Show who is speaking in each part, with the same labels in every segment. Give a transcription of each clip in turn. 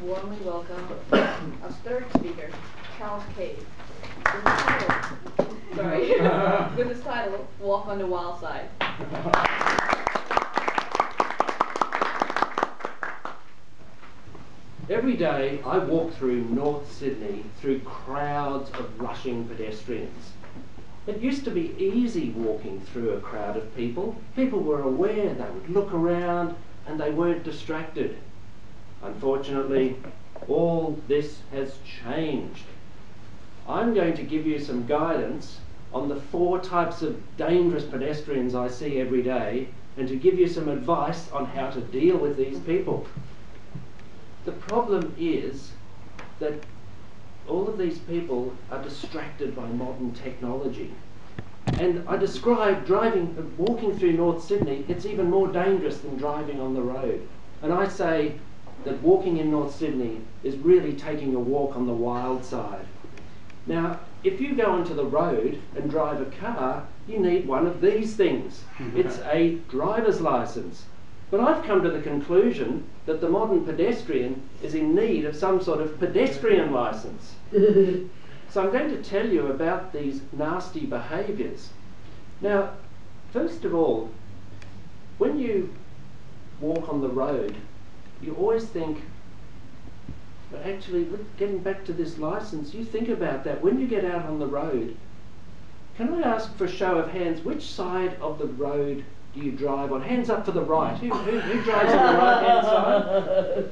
Speaker 1: warmly welcome our third speaker, Charles Cave, with his title, with his title, Walk on the Wild Side.
Speaker 2: Every day I walk through North Sydney through crowds of rushing pedestrians. It used to be easy walking through a crowd of people. People were aware, they would look around and they weren't distracted. Unfortunately, all this has changed. I'm going to give you some guidance on the 4 types of dangerous pedestrians I see every day and to give you some advice on how to deal with these people. The problem is that all of these people are distracted by modern technology. And I describe walking through North Sydney, it's even more dangerous than driving on the road. And I say that walking in North Sydney is really taking a walk on the wild side. Now, if you go onto the road and drive a car, you need one of these things. It's a driver's license. But I've come to the conclusion that the modern pedestrian is in need of some sort of pedestrian license. So I'm going to tell you about these nasty behaviours. Now, first of all, when you walk on the road, you always think, but actually, getting back to this license, you think about that. When you get out on the road, can I ask for a show of hands, which side of the road do you drive on? Hands up for the right. Who drives on the right-hand side?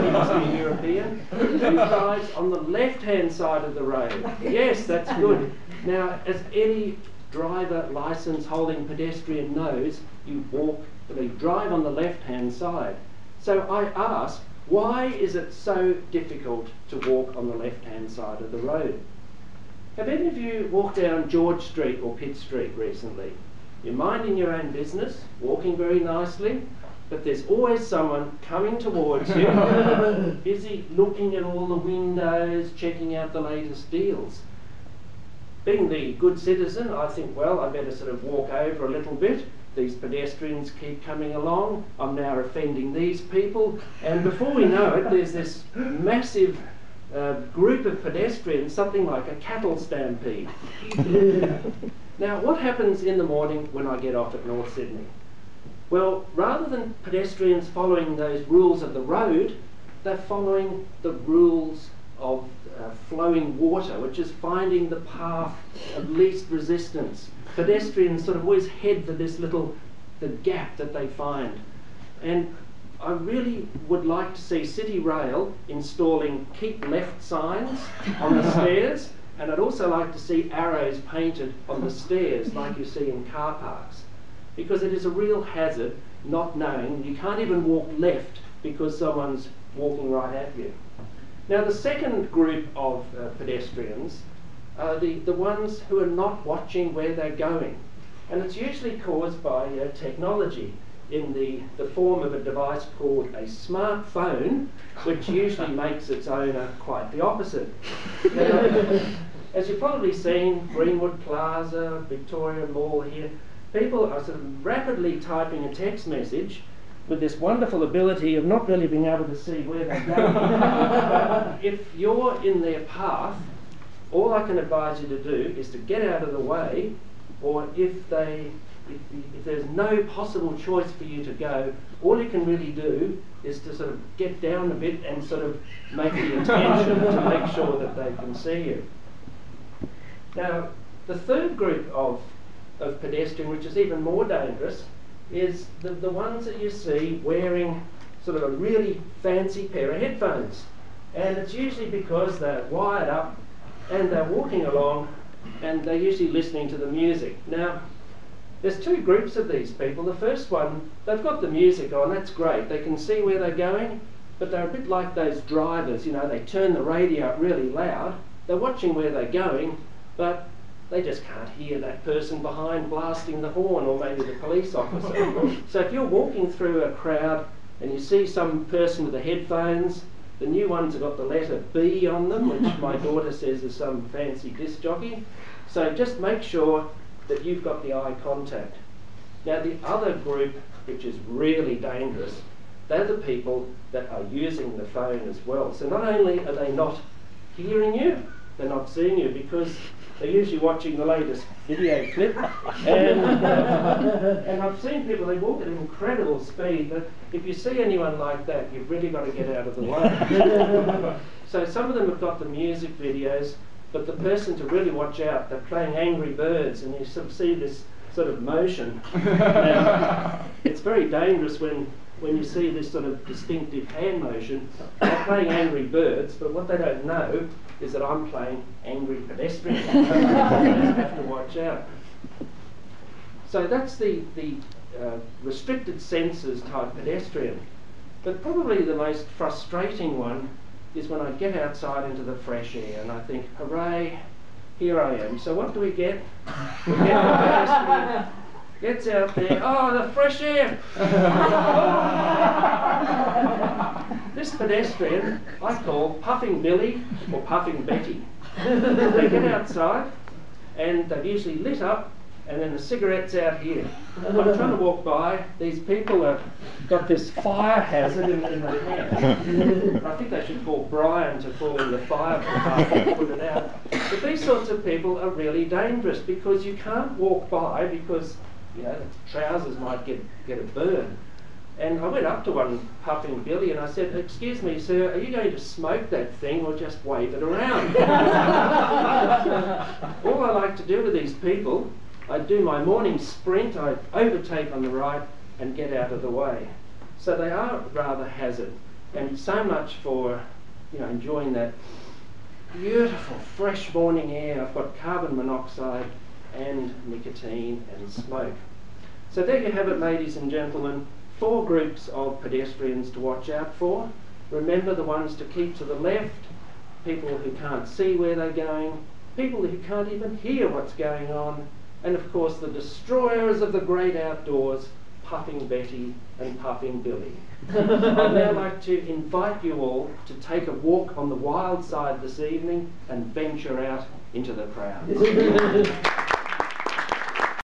Speaker 2: He must be European. Who drives on the left-hand side of the road? Yes, that's good. Now, as any driver license holding pedestrian knows, you drive on the left-hand side. So I ask, why is it so difficult to walk on the left-hand side of the road? Have any of you walked down George Street or Pitt Street recently? You're minding your own business, walking very nicely, but there's always someone coming towards you, busy looking at all the windows, checking out the latest deals. Being the good citizen, I think, well, I better sort of walk over a little bit. These pedestrians keep coming along. I'm now offending these people. And before we know it, there's this massive group of pedestrians, something like a cattle stampede. Now, what happens in the morning when I get off at North Sydney? Well, rather than pedestrians following those rules of the road, they're following the rules of flowing water, which is finding the path of least resistance. Pedestrians sort of always head for this the gap that they find. And I really would like to see City Rail installing keep left signs on the stairs, and I'd also like to see arrows painted on the stairs like you see in car parks, because it is a real hazard not knowing. You can't even walk left because someone's walking right at you. Now, the second group of pedestrians are the ones who are not watching where they're going, and it's usually caused by technology in the form of a device called a smartphone, which usually makes its owner quite the opposite. Now, as you've probably seen, Greenwood Plaza, Victoria Mall here, people are sort of rapidly typing a text message with this wonderful ability of not really being able to see where they're going. But if you're in their path, all I can advise you to do is to get out of the way, or if there's no possible choice for you to go, all you can really do is to sort of get down a bit and sort of make the attention to make sure that they can see you. Now, the third group of pedestrian, which is even more dangerous, is the ones that you see wearing sort of a really fancy pair of headphones. And it's usually because they're wired up and they're walking along and they're usually listening to the music. Now, there's 2 groups of these people. The first one, they've got the music on, that's great. They can see where they're going, but they're a bit like those drivers, you know, they turn the radio up really loud. They're watching where they're going, but they just can't hear that person behind blasting the horn, or maybe the police officer. So if you're walking through a crowd and you see some person with the headphones, the new ones have got the letter B on them, which my daughter says is some fancy disc jockey. So just make sure that you've got the eye contact. Now, the other group, which is really dangerous, they're the people that are using the phone as well. So not only are they not hearing you, they're not seeing you, because they're usually watching the latest video clip. And I've seen people, they walk at incredible speed, but if you see anyone like that, you've really got to get out of the way. So some of them have got the music videos, but the person to really watch out, they're playing Angry Birds, and you sort of see this sort of motion. Now, it's very dangerous when you see this sort of distinctive hand motion. They're playing Angry Birds, but what they don't know is that I'm playing Angry Pedestrian. You just have to watch out. So that's the restricted senses type pedestrian. But probably the most frustrating one is when I get outside into the fresh air and I think, hooray, here I am. So what do we get? We get the pedestrian gets out there, oh, the fresh air! This pedestrian I call Puffing Billy or Puffing Betty. They get outside and they've usually lit up, and then the cigarette's out here. I'm trying to walk by, these people have got this fire hazard in their hand. I think they should call Brian to call in the fire department to put it out. But these sorts of people are really dangerous, because you can't walk by because, you know, the trousers might get a burn. And I went up to one Puffing Billy and I said, excuse me sir, are you going to smoke that thing or just wave it around? All I like to do with these people, I do my morning sprint, I overtake on the right and get out of the way. So they are rather hazard, and so much for, you know, enjoying that beautiful fresh morning air. I've got carbon monoxide and nicotine and smoke. So there you have it, ladies and gentlemen, 4 groups of pedestrians to watch out for. Remember the ones to keep to the left, people who can't see where they're going, people who can't even hear what's going on, and of course the destroyers of the great outdoors, Puffing Betty and Puffing Billy. I'd now like to invite you all to take a walk on the wild side this evening and venture out into the crowds.